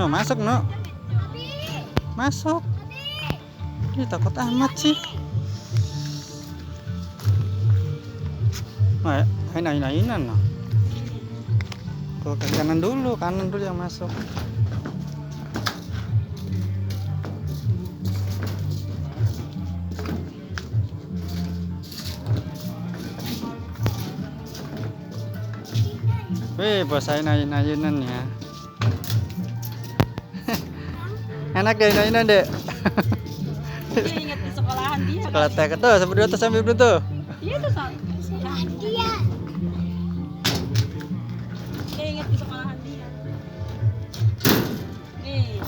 No, masuk no. Masuk. Ih, takut amat sih. Nah, ain-ainan no. Tuh ke kanan dulu yang masuk. Wih, bos ayun-ayunan ya. Enak deh ayunan deh. Dia ingat di sekolahan dia. Sekolah TK tuh, sambil berdua tuh. Iya tuh sekolahan dia. Dia ingat di sekolahan dia. Nih.